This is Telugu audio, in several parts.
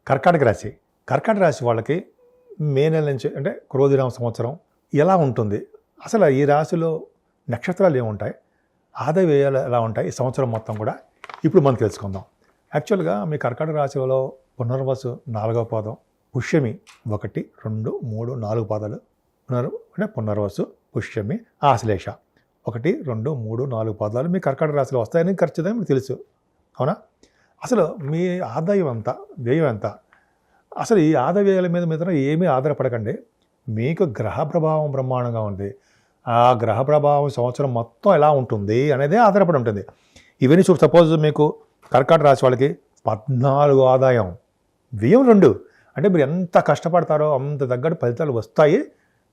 కర్కాటక రాశి. కర్కాటక రాశి వాళ్ళకి మే నెల నుంచి అంటే క్రోధినామ సంవత్సరం ఎలా ఉంటుంది, అసలు ఈ రాశిలో నక్షత్రాలు ఏముంటాయి, ఆదాయ వ్యయాలు ఎలా ఉంటాయి, ఈ సంవత్సరం మొత్తం కూడా ఇప్పుడు మనం తెలుసుకుందాం. యాక్చువల్గా మీ కర్కాటక రాశిలో పునర్వసు 4వ పాదం, పుష్యమి 1, 2, 3, 4 పాదాలు అంటే పునర్వసు, పుష్యమి, ఆశ్లేష 1, 2, 3, 4 పాదాలు మీ కర్కాటక రాశిలో వస్తాయని ఖచ్చితంగా మీకు తెలుసు, అవునా? అసలు మీ ఆదాయం ఎంత, వ్యయం ఎంత, అసలు ఈ ఆదాయ వ్యయాల మీద ఏమీ ఆధారపడకండి. మీకు గ్రహ ప్రభావం బ్రహ్మాండంగా ఉంది. ఆ గ్రహ ప్రభావం సంవత్సరం మొత్తం ఎలా ఉంటుంది అనేదే ఆధారపడి ఉంటుంది. ఇవన్నీ సపోజ్ మీకు కర్కాటక రాశి వాళ్ళకి 14 ఆదాయం, వ్యయం 2. అంటే మీరు ఎంత కష్టపడతారో అంత తగ్గట్టు ఫలితాలు వస్తాయి,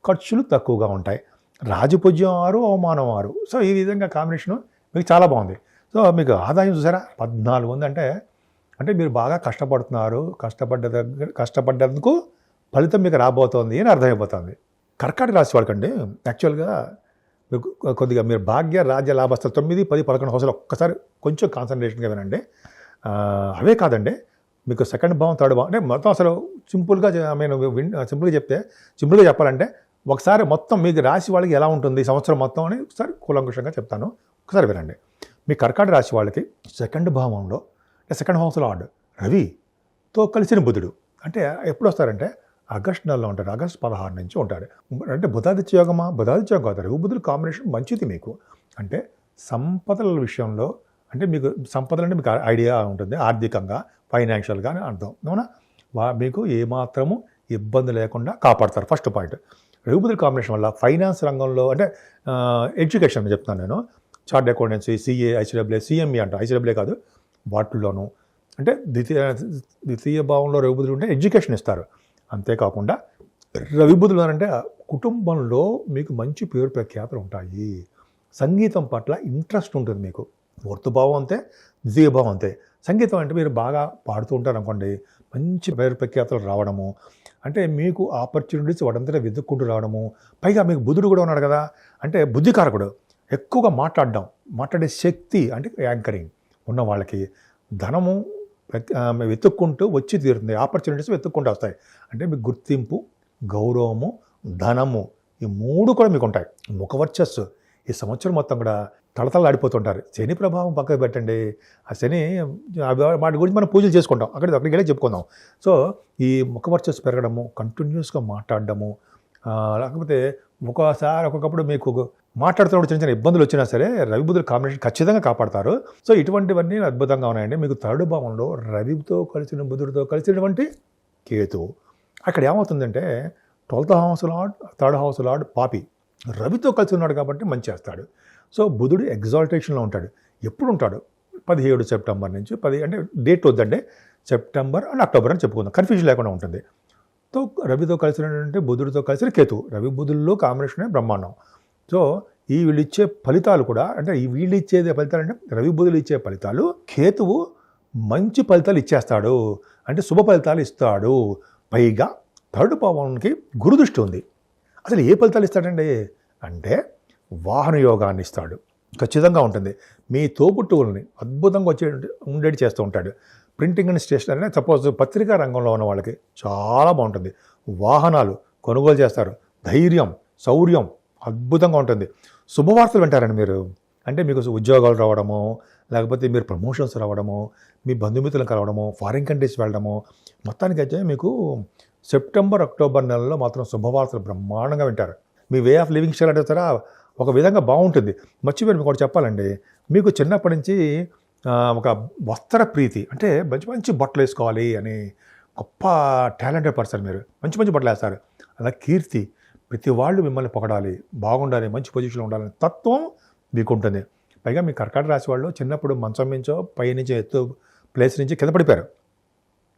ఖర్చులు తక్కువగా ఉంటాయి. రాజపూజ్యం 6, అవమానం 6. సో ఈ విధంగా కాంబినేషను మీకు చాలా బాగుంది. సో మీకు ఆదాయం చూసారా 14 ఉంది. అంటే మీరు బాగా కష్టపడుతున్నారు, కష్టపడ్డందుకు ఫలితం మీకు రాబోతోంది అని అర్థమైపోతుంది. కర్కాటక రాశి వాళ్ళకండి యాక్చువల్గా మీకు కొద్దిగా మీరు భాగ్య రాజ్య లాభస్థలు 9, 10, 11 హౌస్లో ఒక్కసారి కొంచెం కాన్సన్ట్రేషన్గా వినండి. అవే కాదండి, మీకు సెకండ్ భావం, థర్డ్ భావం అంటే మొత్తం అసలు సింపుల్గా సింపుల్గా చెప్పాలంటే ఒకసారి మొత్తం మీకు రాశి వాళ్ళకి ఎలా ఉంటుంది సంవత్సరం మొత్తం అని ఒకసారి కూలంకుషంగా చెప్తాను, ఒకసారి వినండి. మీ కర్కాటక రాశి వాళ్ళకి సెకండ్ భావంలో సెకండ్ హౌస్లో రవితో కలిసిన బుధుడు అంటే ఎప్పుడు వస్తారంటే ఆగస్టు నెలలో ఉంటాడు. ఆగస్టు 16 నుంచి ఉంటాడు. అంటే బుధాదిత్య యోగమా? బుధాదిత్య యోగం కాదు, రవి బుధుడు కాంబినేషన్ మంచిది మీకు. అంటే సంపదల విషయంలో అంటే మీకు సంపదలు అంటే మీకు ఐడియా ఉంటుంది, ఆర్థికంగా ఫైనాన్షియల్గా అని అర్థం, అవునా? మీకు ఏమాత్రము ఇబ్బంది లేకుండా కాపాడతారు. ఫస్ట్ పాయింట్, రవి బుధుడు కాంబినేషన్ వల్ల ఫైనాన్స్ రంగంలో అంటే ఎడ్యుకేషన్ చెప్తాను నేను, చార్ట్ అకౌంటెన్సీ, సిఏ, ఐసిడబ్ల్యూ, సిఎంఈ అంట, ఐసిడబ్ల్యూ కాదు, వాటిల్లోనూ అంటే ద్వితీయ భావంలో రవి బుధుడు ఉంటే ఎడ్యుకేషన్ ఇస్తారు. అంతేకాకుండా రవి బుధుడు అంటే కుటుంబంలో మీకు మంచి పేరు ప్రఖ్యాతులు ఉంటాయి. సంగీతం పట్ల ఇంట్రెస్ట్ ఉంటుంది మీకు. ఫోర్త్ భావం అంతే, ద్వితీయ భావం అంతే. సంగీతం అంటే మీరు బాగా పాడుతూ ఉంటారు అనుకోండి, మంచి పేరు ప్రఖ్యాతులు రావడము, అంటే మీకు ఆపర్చునిటీస్ వాడంతటా వెతుక్కుంటూ రావడము. పైగా మీకు బుధుడు కూడా ఉన్నాడు కదా, అంటే బుద్ధికారకుడు, ఎక్కువగా మాట్లాడే శక్తి అంటే యాంకరింగ్ ఉన్న వాళ్ళకి ధనము వెతుక్కుంటూ వచ్చి తీరుతుంది, ఆపర్చునిటీస్ వెతుక్కుంటూ వస్తాయి. అంటే మీకు గుర్తింపు, గౌరవము, ధనము ఈ 3 కూడా మీకు ఉంటాయి. ముఖవర్చస్సు ఈ సంవత్సరం మొత్తం కూడా తళతళలాడిపోతుంటారు. శని ప్రభావం పక్కకు పెట్టండి, ఆ శని వాటి గురించి మనం పూజలు చేసుకుంటాం, అక్కడికి వెళ్ళి చెప్పుకుందాం. సో ఈ ముఖవర్చస్సు పెరగడము, కంటిన్యూస్గా మాట్లాడడము, లేకపోతే ఒక్కొక్కప్పుడు మీకు మాట్లాడుతున్నప్పుడు చిన్న ఇబ్బందులు వచ్చినా సరే రవి బుధుడు కాంబినేషన్ ఖచ్చితంగా కాపాడతారు. సో ఇటువంటివన్నీ అద్భుతంగా ఉన్నాయండి. మీకు థర్డ్ భావంలో రవితో కలిసిన బుధుడితో కలిసినటువంటి కేతు, అక్కడ ఏమవుతుందంటే 12th house lord, 3rd house lord పాపి రవితో కలిసి ఉన్నాడు కాబట్టి మంచి చేస్తాడు. సో బుధుడు ఎగ్జాల్టేషన్లో ఉంటాడు. ఎప్పుడు ఉంటాడు? 17 సెప్టెంబర్ నుంచి 10 అంటే డేట్ వద్దంటే సెప్టెంబర్ అండ్ అక్టోబర్ అని చెప్పుకుందాం, కన్ఫ్యూజన్ లేకుండా ఉంటుంది. తో రవితో కలిసినటువంటి బుధుడితో కలిసిన కేతు, రవి బుధుల్లో కాంబినేషనే బ్రహ్మాండం. సో వీళ్ళు ఇచ్చే ఫలితాలు కూడా అంటే వీళ్ళు ఇచ్చేది ఫలితాలు అంటే రవి బుధులు ఇచ్చే ఫలితాలు, కేతువు మంచి ఫలితాలు ఇచ్చేస్తాడు, అంటే శుభ ఫలితాలు ఇస్తాడు. పైగా థర్డ్ భావానికి గురుదృష్టి ఉంది. అసలు ఏ ఫలితాలు ఇస్తాడండి అంటే వాహన యోగాన్ని ఇస్తాడు, ఖచ్చితంగా ఉంటుంది. మీ తోబుట్టువుల్ని అద్భుతంగా ఉండేటి చేస్తూ ఉంటాడు. ప్రింటింగ్ అండ్ స్టేషనరీ అంటే సపోజ్ పత్రికా రంగంలో ఉన్న వాళ్ళకి చాలా బాగుంటుంది. వాహనాలు కొనుగోలు చేస్తారు, ధైర్యం, శౌర్యం అద్భుతంగా ఉంటుంది. శుభవార్తలు వింటారండి మీరు, అంటే మీకు ఉద్యోగాలు రావడము, లేకపోతే మీరు ప్రమోషన్స్ రావడము, మీ బంధుమిత్రులను కలవడము, ఫారిన్ కంట్రీస్ వెళ్ళడము, మొత్తానికైతే మీకు సెప్టెంబర్, అక్టోబర్ నెలలో మాత్రం శుభవార్తలు బ్రహ్మాండంగా వింటారు. మీ వే ఆఫ్ లివింగ్ స్టైల్ అంటే సరే ఒక విధంగా బాగుంటుంది. మర్చిపోయి మీకు ఒకటి చెప్పాలండి, మీకు చిన్నప్పటి నుంచి ఒక వస్త్ర ప్రీతి, అంటే మంచి మంచి బట్టలు వేసుకోవాలి అని గొప్ప టాలెంటెడ్ పర్సన్ మీరు, మంచి మంచి బట్టలు వేస్తారు. అలా కీర్తి, ప్రతి వాళ్ళు మిమ్మల్ని పొగడాలి, బాగుండాలి, మంచి పొజిషన్లో ఉండాలని తత్వం మీకు ఉంటుంది. పైగా మీ కర్కాటక రాశి వాళ్ళు చిన్నప్పుడు మంచం నుంచో పైనుంచి ఎత్తు ప్లేస్ నుంచి కింద పడిపోయారు,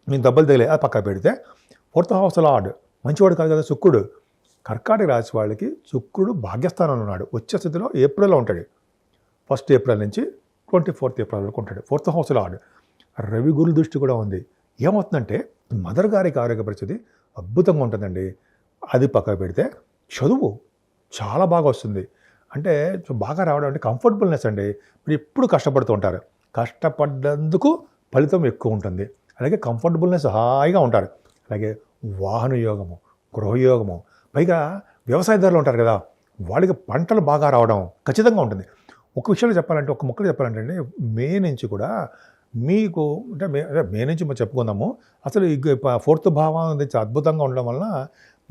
మీకు దెబ్బలు తగిలే, అది పక్క పెడితే 4th హౌస్ లార్డ్ మంచివాడు కాదు కదా శుక్రుడు. కర్కాటక రాశి వాళ్ళకి శుక్రుడు భాగ్యస్థానంలో ఉన్నాడు, వచ్చే స్థితిలో ఏప్రిల్లో ఉంటాడు. 1st ఏప్రిల్ నుంచి 24th ఏప్రిల్ వరకు ఉంటాడు. 4th హౌస్ లార్డ్ రవి గురు దృష్టి కూడా ఉంది. ఏమవుతుందంటే మదర్ గారికి ఆరోగ్య పరిస్థితి అద్భుతంగా ఉంటుందండి. అది పక్కకు పెడితే చదువు చాలా బాగా వస్తుంది, అంటే బాగా రావడం అంటే కంఫర్టబుల్నెస్ అండి. మీరు ఎప్పుడు కష్టపడుతూ ఉంటారు, కష్టపడ్డందుకు ఫలితం ఎక్కువ ఉంటుంది. అలాగే కంఫర్టబుల్నెస్ హాయిగా ఉంటారు. అలాగే వాహన యోగము, గృహయోగము, పైగా వ్యవసాయదారులు ఉంటారు కదా, వాళ్ళకి పంటలు బాగా రావడం ఖచ్చితంగా ఉంటుంది. ఒక విషయంలో చెప్పాలంటే, ఒక ముక్కలు చెప్పాలంటే అండి, మే నుంచి కూడా మీకు అంటే మే నుంచి మనం చెప్పుకుందాము. అసలు ఈ 4th భావం నుంచి అద్భుతంగా ఉండడం వలన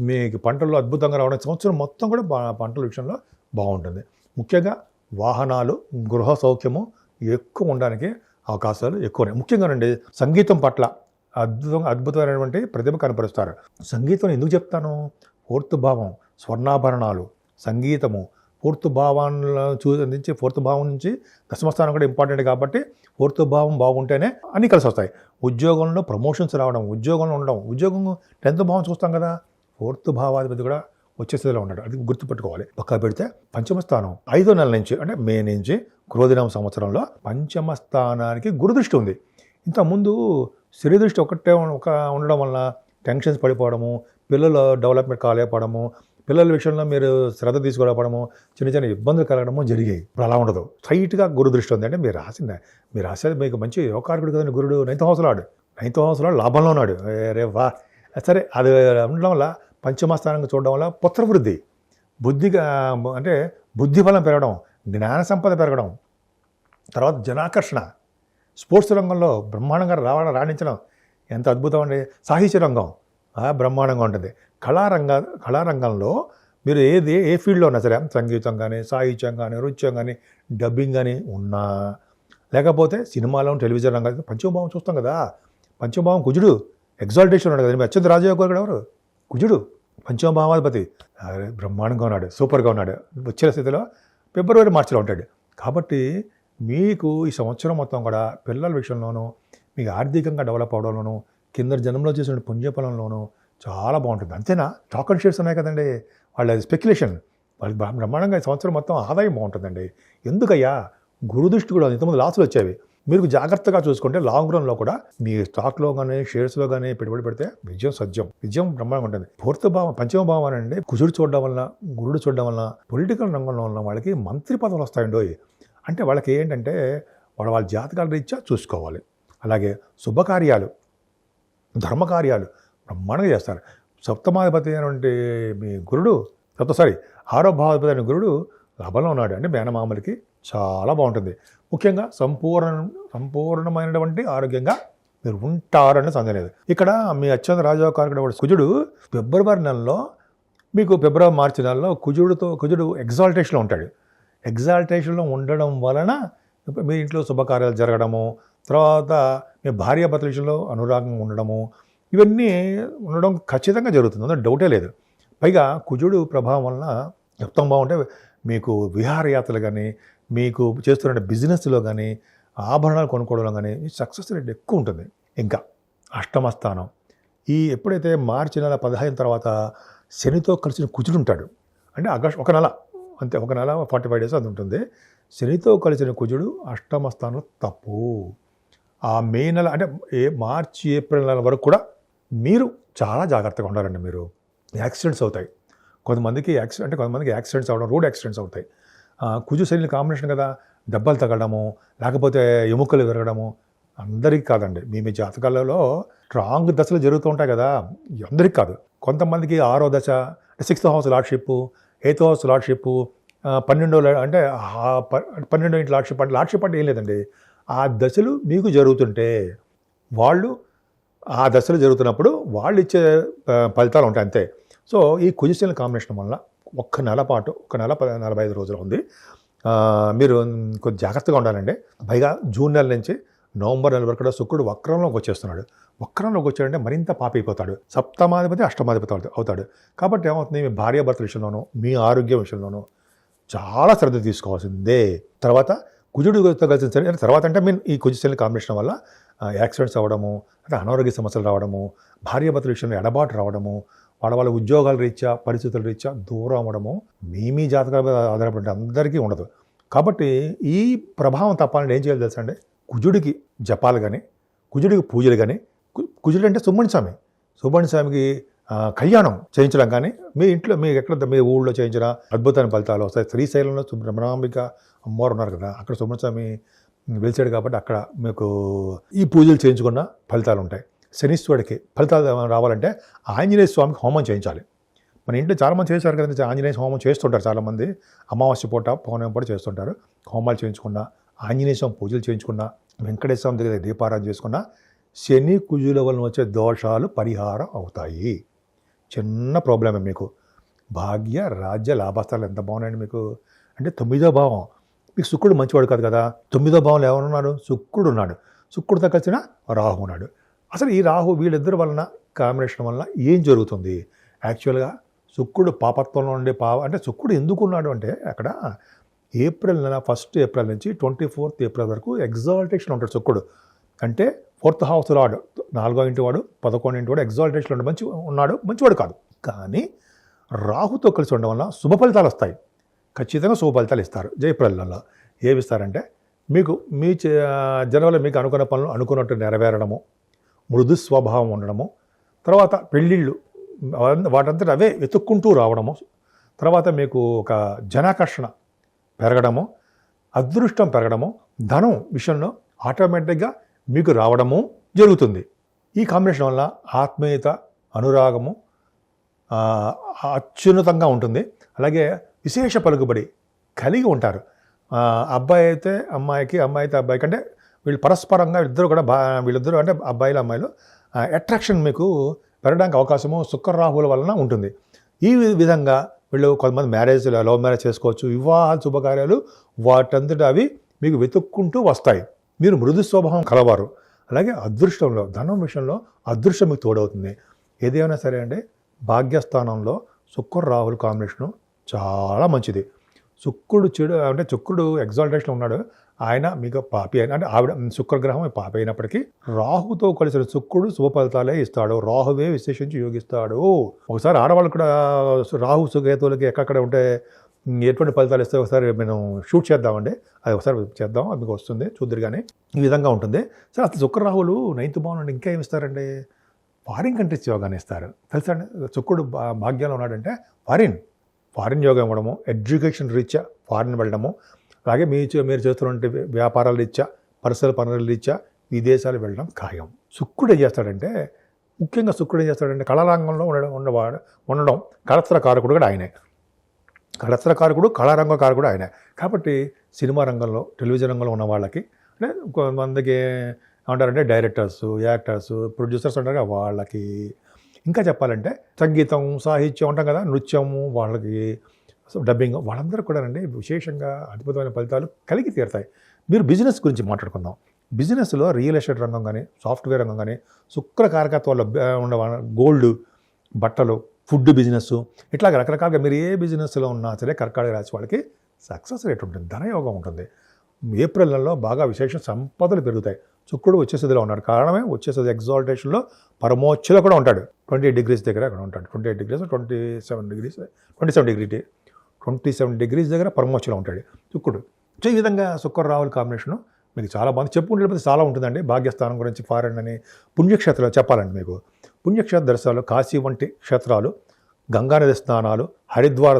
మీకు పంటల్లో అద్భుతంగా రావడం, సంవత్సరం మొత్తం కూడా పంటల విషయంలో బాగుంటుంది. ముఖ్యంగా వాహనాలు, గృహ సౌఖ్యము ఎక్కువ ఉండడానికి అవకాశాలు ఎక్కువ. ముఖ్యంగానండి సంగీతం పట్ల అద్భుతమైనటువంటి ప్రతిభ కనపరుస్తారు. సంగీతం ఎందుకు చెప్తాను? 4th భావం, స్వర్ణాభరణాలు, సంగీతము, 4th భావాన్ని అందించి 4th భావం నుంచి దశమస్థానం కూడా ఇంపార్టెంట్ కాబట్టి 4th భావం బాగుంటేనే అన్నీ కలిసి వస్తాయి. ఉద్యోగంలో ప్రమోషన్స్ రావడం, ఉద్యోగంలో ఉండడం, ఉద్యోగం 10th భావం చూస్తాం కదా, 4th భావాధిపతి కూడా వచ్చే స్థితిలో ఉన్నాడు. అది గుర్తుపెట్టుకోవాలి. పక్కా పెడితే పంచమ స్థానం 5వ నెల నుంచి అంటే మే నుంచి క్రోధినామ సంవత్సరంలో పంచమ స్థానానికి గురుదృష్టి ఉంది. ఇంతకుముందు శని దృష్టి ఒకటే ఉండడం వలన టెన్షన్స్ పడిపోవడము, పిల్లలు డెవలప్మెంట్ కాలేకపోవడము, పిల్లల విషయంలో మీరు శ్రద్ధ తీసుకోవడము, చిన్న చిన్న ఇబ్బందులు కలగడము జరిగాయి. ఇప్పుడు అలా ఉండదు. స్ట్రైట్గా గురుదృష్టి ఉంది. అంటే మీరు రాసేది మీకు మంచి యోగకారకుడు కదండి గురుడు. 9th హౌస్లో లాభంలో ఉన్నాడు. రే వా, సరే అది ఉండడం వల్ల పంచమ స్థానంగా చూడడం వల్ల పుత్రవృద్ధి, బుద్ధిగా అంటే బుద్ధి బలం పెరగడం, జ్ఞాన సంపద పెరగడం, తర్వాత జనాకర్షణ, స్పోర్ట్స్ రంగంలో బ్రహ్మాండంగా రాణించడం ఎంత అద్భుతం అండి. సాహిత్య రంగం బ్రహ్మాండంగా ఉంటుంది. కళారంగంలో మీరు ఏ ఫీల్డ్లో ఉన్నా సరే, సంగీతం కానీ, సాహిత్యం కానీ, నృత్యం కానీ, డబ్బింగ్ కానీ ఉన్నా, లేకపోతే సినిమాలో, టెలివిజన్ రంగాలు, పంచమభావం చూస్తాం కదా. పంచమభావం కుజుడు ఎగ్జాల్టేషన్ ఉన్నాడు కదా. అత్యంత రాజయోగ ఎవరు? కుజుడు, పంచమభావాధిపతి. బ్రహ్మాండంగా ఉన్నాడు, సూపర్గా ఉన్నాడు. వచ్చే స్థితిలో ఫిబ్రవరి మార్చిలో ఉంటాడు. కాబట్టి మీకు ఈ సంవత్సరం మొత్తం కూడా పిల్లల విషయంలోనూ, మీకు ఆర్థికంగా డెవలప్ అవడంలోనూ, కింద జన్మలో చేసిన పుణ్యఫలంలోనూ చాలా బాగుంటుంది. అంతేనా? స్టాక్ అండ్ షేర్స్ ఉన్నాయి కదండి, వాళ్ళ స్పెక్యులేషన్, వాళ్ళకి బ్రహ్మాండంగా ఈ సంవత్సరం మొత్తం ఆదాయం బాగుంటుందండి. ఎందుకయ్యా? గురుదృష్టి కూడా ఇంతకుముందు లాసులు వచ్చేవి. మీరు జాగ్రత్తగా చూసుకుంటే లాంగ్ రన్లో కూడా మీ స్టాక్లో కానీ, షేర్స్లో కానీ పెట్టుబడి పెడితే విజయం బ్రహ్మాండంగా ఉంటుంది. 4th భావం, పంచమ భావం అండి, కుజుడు చూడడం వలన, గురుడు చూడడం వలన పొలిటికల్ రంగంలో ఉన్న వాళ్ళకి మంత్రి పదవులు వస్తాయండో. అంటే వాళ్ళకి ఏంటంటే వాళ్ళ జాతకాల రీత్యా చూసుకోవాలి. అలాగే శుభకార్యాలు, ధర్మకార్యాలు బ్రహ్మాండంగా చేస్తారు. సప్తమాధిపతి అయినటువంటి మీ గురుడు, 6వ భావాధిపతి అయిన గురుడు లాభంలో ఉన్నాడు. అంటే మేనమామలకి చాలా బాగుంటుంది. ముఖ్యంగా సంపూర్ణమైనటువంటి ఆరోగ్యంగా మీరు ఉంటారని సందేహం లేదు. ఇక్కడ మీ అత్యంత రాజయోగకారకుడు కుజుడు ఫిబ్రవరి నెలలో, మీకు మార్చి నెలలో కుజుడు ఎగ్జాల్టేషన్లో ఉంటాడు. ఎగ్జాల్టేషన్లో ఉండడం వలన మీ ఇంట్లో శుభకార్యాలు జరగడము, తర్వాత మీ భార్యాభర్తల విషయంలో అనురాగం ఉండడము, ఇవన్నీ ఉండడం ఖచ్చితంగా జరుగుతుంది, అందులో డౌటే లేదు. పైగా కుజుడు ప్రభావం వలన మొత్తం బాగుంటే మీకు విహారయాత్రలు కానీ, మీకు చేస్తున్న బిజినెస్లో కానీ, ఆభరణాలు కొనుక్కోవడంలో కానీ సక్సెస్ రేట్ ఎక్కువ ఉంటుంది. ఇంకా అష్టమ స్థానం, ఎప్పుడైతే మార్చి నెల 15 తర్వాత శనితో కలిసిన కుజుడు ఉంటాడు. అంటే ఆగస్ట్ ఒక నెల, అంతే, ఒక నెల 45 days అది ఉంటుంది. శనితో కలిసిన కుజుడు అష్టమ స్థానం తప్పు. ఆ మే నెల అంటే మార్చి ఏప్రిల్ నెల వరకు కూడా మీరు చాలా జాగ్రత్తగా ఉండాలండి. మీరు యాక్సిడెంట్స్ అవుతాయి, కొంతమందికి యాక్సిడెంట్స్ అవ్వడం, రోడ్ యాక్సిడెంట్స్ అవుతాయి. కుజు శని కాంబినేషన్ కదా, దెబ్బలు తగలడము, లేకపోతే ఎముకలు విరగడము అందరికీ కాదండి. మీ జాతకాలలో స్ట్రాంగ్ దశలు జరుగుతూ ఉంటాయి కదా, అందరికీ కాదు. కొంతమందికి 6వ దశ, 6th house lordship, 8th house lordship, 12 అంటే 12 ఇంటి లార్డ్షిప్ అంటే ఏం లేదండి. ఆ దశలు మీకు జరుగుతుంటే వాళ్ళు ఆ దశలు జరుగుతున్నప్పుడు వాళ్ళు ఇచ్చే ఫలితాలు ఉంటాయి, అంతే. సో ఈ కుజశని కాంబినేషన్ వల్ల ఒక నెల పాటు, ఒక నెల 45 రోజులు ఉంది. మీరు కొంచెం జాగ్రత్తగా ఉండాలండి. పైగా జూన్ నెల నుంచి నవంబర్ నెల వరకు కూడా శుక్రుడు వక్రంలోకి వచ్చేస్తున్నాడు. వక్రంలోకి వచ్చాడంటే మరింత పాపైపోతాడు. సప్తమాధిపతి అష్టమాధిపతి అవుతాడు. కాబట్టి ఏమవుతుంది, మీ భార్యాభర్తల విషయంలోనూ, మీ ఆరోగ్యం విషయంలోనూ చాలా శ్రద్ధ తీసుకోవాల్సిందే. తర్వాత కుజుడితో కలిసిన తర్వాత అంటే ఈ కుజశని కాంబినేషన్ వల్ల యాక్సిడెంట్స్ అవ్వడము, అంటే అనారోగ్య సమస్యలు రావడము, భార్యాభర్తల విషయంలో ఎడబాటు రావడము, వాళ్ళ ఉద్యోగాల రీత్యా, పరిస్థితుల రీత్యా దూరం అవ్వడము మీ జాతకాల మీద ఆధారపడి అందరికీ ఉండదు. కాబట్టి ఈ ప్రభావం తప్పాలని ఏం చేయాలి తెలుసా అండి? కుజుడికి జపాలు కానీ, కుజుడికి పూజలు కానీ, కుజుడు అంటే సుబ్రహ్మణ్య స్వామికి కళ్యాణం చేయించడం కానీ, మీ ఇంట్లో మీ ఊళ్ళో చేయించిన అద్భుతమైన ఫలితాలు వస్తాయి. శ్రీశైలంలో బ్రహ్మాంబిక అమ్మవారు ఉన్నారు కదా, అక్కడ సుబ్రహ్మణ్య స్వామి వెలిచాడు కాబట్టి అక్కడ మీకు ఈ పూజలు చేయించుకున్న ఫలితాలు ఉంటాయి. శనీశ్వరుడికి ఫలితాలు రావాలంటే ఆంజనేయ స్వామికి హోమం చేయించాలి. మన ఇంట్లో చాలామంది చేశారు కదండి, ఆంజనేయ హోమం చేస్తుంటారు చాలామంది. అమావాస్య పూట పౌర్ణమి పూట చేస్తుంటారు. హోమాలు చేయించుకున్నా, ఆంజనేయ స్వామి పూజలు చేయించుకున్నా, వెంకటేశ్వర స్వామి దగ్గర దీపారాధన చేసుకున్నా శని కుజుల వలన వచ్చే దోషాలు పరిహారం అవుతాయి. చిన్న ప్రాబ్లమే మీకు. భాగ్య రాజ్య లాభస్థానాలు ఎంత బాగున్నాయండి మీకు. అంటే 9వ భావం మీకు శుక్రుడు మంచివాడు కాదు కదా. 9వ భావంలో ఎవరున్నాడు? శుక్రుడు ఉన్నాడు. శుక్రుడితో కలిసిన రాహు ఉన్నాడు. అసలు ఈ రాహు వీళ్ళిద్దరి వలన కాంబినేషన్ వలన ఏం జరుగుతుంది? యాక్చువల్గా శుక్రుడు పాపత్వంలో ఉండే అంటే శుక్రుడు ఎందుకు ఉన్నాడు అంటే అక్కడ ఏప్రిల్ నెల 1 ఏప్రిల్ నుంచి 24 ఏప్రిల్ వరకు ఎగ్జాల్టేషన్ ఉంటాడు శుక్రుడు. అంటే 4th హౌస్ లార్డ్, 4వ ఇంటి వాడు, 11వ ఇంటి వాడు ఎగ్జాల్టేషన్ ఉన్నాడు, మంచివాడు కాదు. కానీ రాహుతో కలిసి ఉండడం వల్ల శుభ ఫలితాలు వస్తాయి. ఖచ్చితంగా శుభ ఫలితాలు ఇస్తారు. ఏప్రిల్లో ఏమి ఇస్తారంటే మీకు మీ జనవరిలో మీకు అనుకున్న పనులు అనుకున్నట్టు నెరవేరడము, మృదు స్వభావం ఉండడము, తర్వాత పెళ్ళిళ్ళు వాటంతట అవే వెతుక్కుంటూ రావడము, తర్వాత మీకు ఒక జనాకర్షణ పెరగడము, అదృష్టం పెరగడము, ధనం విషయంలో ఆటోమేటిక్గా మీకు రావడము జరుగుతుంది. ఈ కాంబినేషన్ వల్ల ఆత్మీయత, అనురాగము అత్యున్నతంగా ఉంటుంది. అలాగే విశేష పలుకుబడి కలిగి ఉంటారు. అబ్బాయి అయితే అమ్మాయికి, అమ్మాయి అయితే అబ్బాయికి, అంటే వీళ్ళు పరస్పరంగా వీళ్ళిద్దరూ అంటే అబ్బాయిలు అమ్మాయిలు అట్రాక్షన్ మీకు పెరగడానికి అవకాశము శుక్రరాహుల వలన ఉంటుంది. ఈ విధంగా వీళ్ళు కొంతమంది లవ్ మ్యారేజ్ చేసుకోవచ్చు. వివాహాలు, శుభకార్యాలు వాటంతటా అవి మీకు వెతుక్కుంటూ వస్తాయి. మీరు మృదు స్వభావం కలవారు. అలాగే అదృష్టంలో, ధనం విషయంలో అదృష్టం మీకు తోడవుతుంది. ఏదేమైనా సరే అండి, భాగ్యస్థానంలో శుక్ర రాహుల కాంబినేషను చాలా మంచిది. శుక్రుడు చెడు అంటే శుక్రుడు ఎగ్జాల్టేషన్ ఉన్నాడు, ఆయన మీకు పాపి అయిన అంటే ఆవిడ శుక్రగ్రహం పాపి అయినప్పటికీ రాహుతో కలిసిన శుక్రుడు శుభ ఫలితాలే ఇస్తాడు. రాహువే విశేషించి యోగిస్తాడు. ఒకసారి ఆడవాళ్ళు కూడా రాహు సుకేతువులకి ఎక్కడెక్కడ ఉంటే ఎటువంటి ఫలితాలు ఇస్తే ఒకసారి మేము షూట్ చేద్దామండి. అది ఒకసారి చేద్దాం, అది మీకు వస్తుంది, చూద్దరు. కానీ ఈ విధంగా ఉంటుంది. సరే, అసలు శుక్రరాహులు 9th భావంలో ఇంకా ఏమి ఇస్తారండి? ఫారిన్ కంట్రీస్ యోగాన్ని ఇస్తారు. తెలుసా అండి? శుక్రుడు భాగ్యంలో ఉన్నాడంటే ఫారిన్ యోగం ఇవ్వడము, ఎడ్యుకేషన్ రీత్యా ఫారిన్ వెళ్ళడము, అలాగే మీరు చేస్తున్నటువంటి వ్యాపారాల రీత్యా, పర్సనల్ పనుల రీత్యా విదేశాలు వెళ్ళడం ఖాయం. శుక్రుడు ఏం చేస్తాడంటే, ముఖ్యంగా శుక్రుడు ఏం చేస్తాడంటే కళారంగంలో ఉండడం కళత్రకారకుడు కూడా ఆయనే. కళత్రకారకుడు, కళారంగకారకుడు ఆయనే. కాబట్టి సినిమా రంగంలో, టెలివిజన్ రంగంలో ఉన్న వాళ్ళకి, అంటే కొంతమందికి ఏమంటారంటే డైరెక్టర్స్, యాక్టర్స్, ప్రొడ్యూసర్స్ ఉంటారు వాళ్ళకి, ఇంకా చెప్పాలంటే సంగీతం, సాహిత్యం ఉంటాం కదా, నృత్యము, వాళ్ళకి డబ్బింగ్, వాళ్ళందరూ కూడా అండి విశేషంగా అద్భుతమైన ఫలితాలు కలిగి తీరుతాయి. మీరు బిజినెస్ గురించి మాట్లాడుకుందాం. బిజినెస్లో రియల్ ఎస్టేట్ రంగం కానీ, సాఫ్ట్వేర్ రంగం కానీ, శుక్ర కారకత్వాల్లో ఉన్న గోల్డ్, బట్టలు, ఫుడ్ బిజినెస్, ఇట్లా రకరకాలుగా మీరు ఏ బిజినెస్లో ఉన్నా సరే కర్కాటక రాశి వాళ్ళకి సక్సెస్ రేట్ ఉంటుంది, ధనయోగం ఉంటుంది. ఏప్రిల్ నెలలో బాగా విశేష సంపదలు పెరుగుతాయి. శుక్రుడు వచ్చేసదిలో ఉన్నాడు. కారణమే వచ్చేసది ఎగ్జాల్టేషన్లో పరమోచ్చలో కూడా ఉంటాడు. 28 degrees దగ్గర అక్కడ ఉంటాడు. 28 degrees, 27 degrees దగ్గర పరమోచ్చలో ఉంటాడు శుక్రుడు. సో ఈ విధంగా శుక్ర రాహుల కాంబినేషను మీకు చాలా బాగుంది. చెప్పుకుంటే చాలా ఉంటుందండి. భాగ్యస్థానం గురించి, ఫారెన్ అని, పుణ్యక్షేత్రాలు చెప్పాలండి మీకు. పుణ్యక్షేత్ర దర్శనాలు, కాశీ వంటి క్షేత్రాలు, గంగానది స్నానాలు, హరిద్వార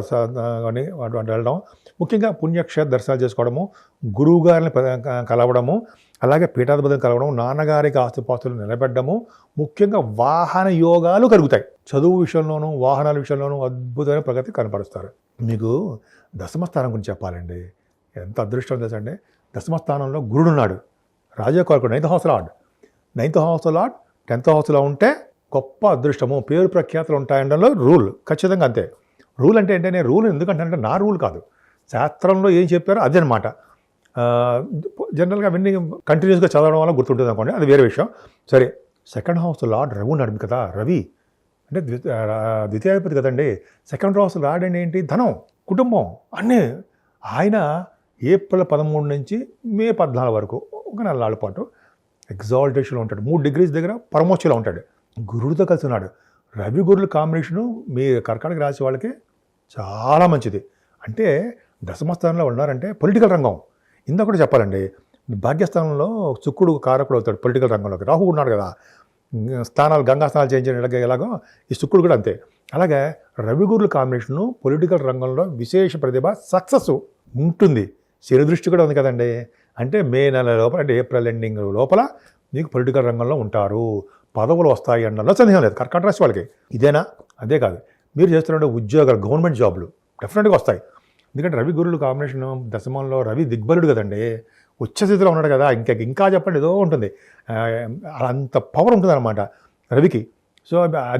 అని వెళ్ళడం, ముఖ్యంగా పుణ్యక్షేత్ర దర్శనాలు చేసుకోవడము, గురువుగారిని కలవడము, అలాగే పీఠాధిపతిని కలవడం, నాన్నగారికి ఆస్తిపాస్తులు నిలబెట్టడము, ముఖ్యంగా వాహన యోగాలు కలుగుతాయి. చదువు విషయంలోనూ, వాహనాల విషయంలోనూ అద్భుతమైన ప్రగతి కనపరుస్తారు. మీకు దశమస్థానం గురించి చెప్పాలండి. ఎంత అదృష్టం తెలుసండి. దశమస్థానంలో గురుడున్నాడు, రాజయోగకారకుడు, 9th house lord. 9th house lord 10th houseలో ఉంటే గొప్ప అదృష్టము, పేరు ప్రఖ్యాతులు ఉంటాయనడంలో రూల్. ఖచ్చితంగా అంతే. రూల్ అంటే ఏంటంటే, రూల్ ఎందుకంటే నా రూల్ కాదు, శాస్త్రంలో ఏం చెప్పారో అదే అనమాట. జనరల్గా అవన్నీ కంటిన్యూస్గా చదవడం వల్ల గుర్తుంటుంది అనుకోండి, అది వేరే విషయం. సరే, 2nd house లార్డ్ రవి ఉన్నాడు కదా. రవి అంటే ద్వితీయాధిపతి కదండి. 2nd house లార్డ్ అంటే ఏంటి? ధనం, కుటుంబం అన్నీ. ఆయన ఏప్రిల్ 13 నుంచి మే 14 వరకు ఒక 4 నాళ్ళ పాటు ఎగ్జాల్టేషన్లో ఉంటాడు. 3 degrees దగ్గర పరమోచ్చలో ఉంటాడు. గురుడితో కలిసి ఉన్నాడు. రవి గురుల కాంబినేషను మీ కర్కాటక రాశి వాళ్ళకి చాలా మంచిది. అంటే దశమస్థానంలో ఉన్నారంటే పొలిటికల్ రంగం. ఇందాక కూడా చెప్పాలండి, భాగ్యస్థానంలో శుక్రుడు కారకుడు అవుతాడు పొలిటికల్ రంగంలోకి. రాహు ఉన్నాడు కదా, స్థానాలు, గంగా స్నానాలు చేయించడం ఎలాగో ఈ శుక్రుడు కూడా అంతే. అలాగే రవి గురుల కాంబినేషను పొలిటికల్ రంగంలో విశేష ప్రతిభ, సక్సెస్ ఉంటుంది. శని దృష్టి కూడా ఉంది కదండి. అంటే మే నెల లోపల అంటే ఏప్రిల్ ఎండింగ్ లోపల మీకు పొలిటికల్ రంగంలో ఉంటారు, పదవులు వస్తాయి అనడంలో సందేహం లేదు కర్కాటక రాశి వాళ్ళకి. ఇదేనా? అదే కాదు, మీరు చేస్తున్న ఉద్యోగాలు, గవర్నమెంట్ జాబ్లు డెఫినెట్గా వస్తాయి. ఎందుకంటే రవి గురువులు కాంబినేషన్ దశమంలో రవి దిగ్బలుడు కదండి, ఉచ్చ స్థితిలో ఉన్నాడు కదా, ఇంకా చెప్పండి ఏదో ఉంటుంది, అంత పవర్ ఉంటుంది అనమాట రవికి. సో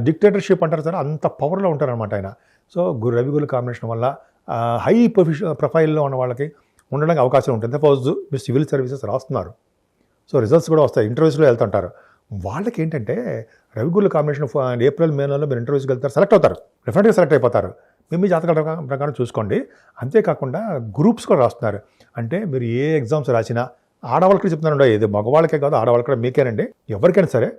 డిక్టేటర్షిప్ అంటారు సార్, అంత పవర్లో ఉంటారనమాట ఆయన. సో రవి గురువుల కాంబినేషన్ వల్ల హై ప్రొఫైల్లో ఉన్న వాళ్ళకి ఉండడానికి అవకాశం ఉంటుంది. సపోజ్ మీరు సివిల్ సర్వీసెస్ రాస్తున్నారు, సో రిజల్ట్స్ కూడా వస్తాయి, ఇంటర్వ్యూస్లో వెళ్తుంటారు. వాళ్ళకి ఏంటంటే రవి గురువుల కాంబినేషన్ ఏప్రిల్ మే నెలలో మీరు ఇంటర్వ్యూస్కి వెళ్తారు, సెలెక్ట్ అవుతారు, డెఫినెట్గా సెలెక్ట్ అయిపోతారు. మీ జాతకాల ప్రకారం చూసుకోండి. అంతేకాకుండా గ్రూప్స్ కూడా రాస్తున్నారు, అంటే మీరు ఏ ఎగ్జామ్స్ రాసినా ఆడవాళ్ళకి చెప్తున్నారండి, ఇది మగవాళ్ళకే కాదు ఆడవాళ్ళకి కూడా, మీకేనండి, ఎవరికైనా సరే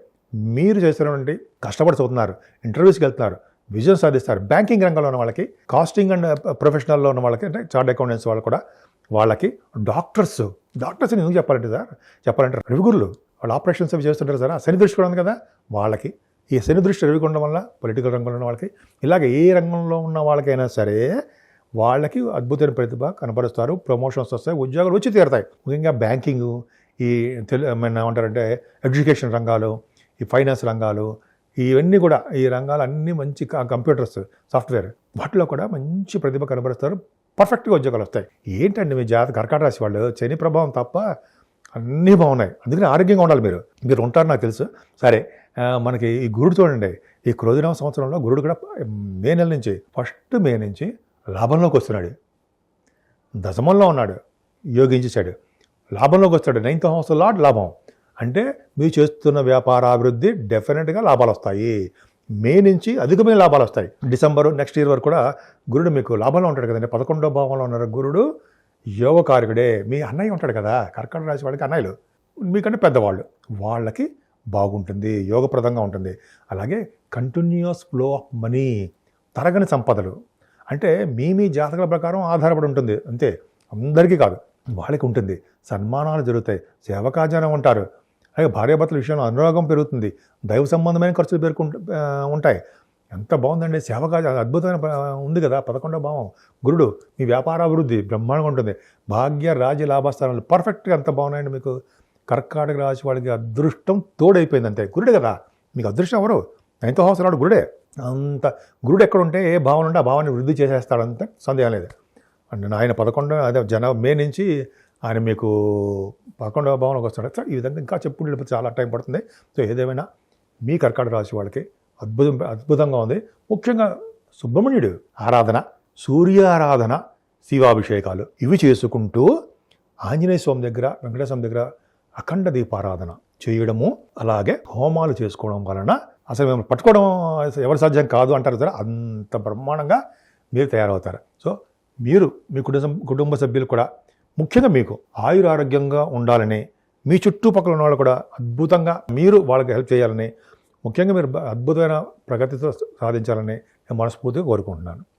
మీరు చేస్తున్నటువంటి కష్టపడి చదువుతున్నారు, ఇంటర్వ్యూస్కి వెళ్తున్నారు, విజయం సాధిస్తారు. బ్యాంకింగ్ రంగంలో ఉన్న వాళ్ళకి, కాస్టింగ్ అండ్ ప్రొఫెషనల్లో ఉన్న వాళ్ళకి, అంటే చార్ట్ అకౌంటెంట్స్ వాళ్ళు కూడా, వాళ్ళకి డాక్టర్స్ ఎందుకు చెప్పాలంటే రవి గురువులు వాళ్ళు ఆపరేషన్స్ అవి చేస్తుంటారు సార్, శని దృష్టి కూడా ఉంది కదా వాళ్ళకి. ఈ శని దృష్టి రవి ఉండడం వల్ల పొలిటికల్ రంగంలో ఉన్న వాళ్ళకి, ఇలాగ ఏ రంగంలో ఉన్న వాళ్ళకైనా సరే వాళ్ళకి అద్భుతమైన ప్రతిభ కనపరుస్తారు, ప్రమోషన్స్ వస్తాయి, ఉద్యోగాలు వచ్చి తీరుతాయి. ముఖ్యంగా బ్యాంకింగ్, ఈ ఏమంటారంటే ఎడ్యుకేషన్ రంగాలు, ఈ ఫైనాన్స్ రంగాలు, ఇవన్నీ కూడా, ఈ రంగాలు అన్నీ మంచి కంప్యూటర్స్, సాఫ్ట్వేర్, వాటిలో కూడా మంచి ప్రతిభ కనబరుస్తారు, పర్ఫెక్ట్గా ఉద్యోగాలు వస్తాయి. ఏంటండి మీ కర్కాటక రాశి వాళ్ళు శని ప్రభావం తప్ప అన్నీ బాగున్నాయి. అందుకని ఆరోగ్యంగా ఉండాలి. మీరు ఉంటారు నాకు తెలుసు. సరే, మనకి ఈ గురుడు చూడండి, ఈ క్రోధినామ సంవత్సరంలో గురుడు కూడా మే నెల నుంచి, ఫస్ట్ మే నుంచి లాభంలోకి వస్తున్నాడు, దశమంలో ఉన్నాడు, యోగించాడు, లాభంలోకి వస్తాడు. 9th హౌస్ లార్డ్ లాభం అంటే మీరు చేస్తున్న వ్యాపారాభివృద్ధి డెఫినెట్గా లాభాలు వస్తాయి. మే నుంచి అధికమైన లాభాలు వస్తాయి. డిసెంబరు నెక్స్ట్ ఇయర్ వరకు కూడా గురుడు మీకు లాభంలో ఉంటాడు కదండి. 11వ భావంలో ఉన్నారు గురుడు, యోగకారకుడే. మీ అన్నయ్య ఉంటాడు కదా, కర్కాటక రాశి వాళ్ళకి అన్నయ్యలు మీకంటే పెద్దవాళ్ళు, వాళ్ళకి బాగుంటుంది, యోగప్రదంగా ఉంటుంది. అలాగే కంటిన్యూస్ ఫ్లో ఆఫ్ మనీ, తరగని సంపదలు, అంటే మీ జాతకాల ప్రకారం ఆధారపడి ఉంటుంది అంతే, అందరికీ కాదు, వాళ్ళకి ఉంటుంది. సన్మానాలు జరుగుతాయి, సేవకాజనం ఉంటారు. అలాగే భార్యాభర్తల విషయంలో అనురాగం పెరుగుతుంది, దైవ సంబంధమైన ఖర్చులు ఉంటాయి. ఎంత బాగుందండి, సేవకాజనం అద్భుతమైన ఉంది కదా. 11వ భావం గురుడు, మీ వ్యాపారాభివృద్ధి బ్రహ్మాండంగా ఉంటుంది. భాగ్య రాజ్య లాభస్థానాలు పర్ఫెక్ట్గా ఎంత బాగున్నాయండి మీకు. కర్కాటక రాశి వాళ్ళకి అదృష్టం తోడైపోయింది అంతే. గురుడే కదా మీకు అదృష్టం, ఎవరు 9th హౌస్ నాడు గురుడే. అంత గురుడు ఎక్కడుంటే ఏ భావన ఉంటే ఆ భావాన్ని వృద్ధి చేసేస్తాడంతే సందేహం లేదు. అంటే ఆయన 11 మే నుంచి ఆయన మీకు 11వ భావనకు వస్తాడు. ఈ విధంగా ఇంకా చెప్పుకుంటే చాలా టైం పడుతుంది. సో ఏదేమైనా మీ కర్కాటక రాశి వాళ్ళకి అద్భుతంగా ఉంది. ముఖ్యంగా సుబ్రహ్మణ్యుడు ఆరాధన, సూర్య ఆరాధన, శివాభిషేకాలు ఇవి చేసుకుంటూ ఆంజనేయ స్వామి దగ్గర, వెంకటేశ్వర స్వామి దగ్గర అఖండ దీపారాధన చేయడము, అలాగే హోమాలు చేసుకోవడం వలన అసలు మేము పట్టుకోవడం ఎవరి సాధ్యం కాదు అంటారు కదా, అంత బ్రహ్మాండంగా మీరు తయారవుతారు. సో మీరు మీ కుటుంబ సభ్యులు కూడా, ముఖ్యంగా మీకు ఆయురారోగ్యంగా ఉండాలని, మీ చుట్టుపక్కల ఉన్న వాళ్ళు కూడా అద్భుతంగా మీరు వాళ్ళకి హెల్ప్ చేయాలని, ముఖ్యంగా మీరు అద్భుతమైన ప్రగతితో సాధించాలని నేను మనస్ఫూర్తిగా కోరుకుంటున్నాను.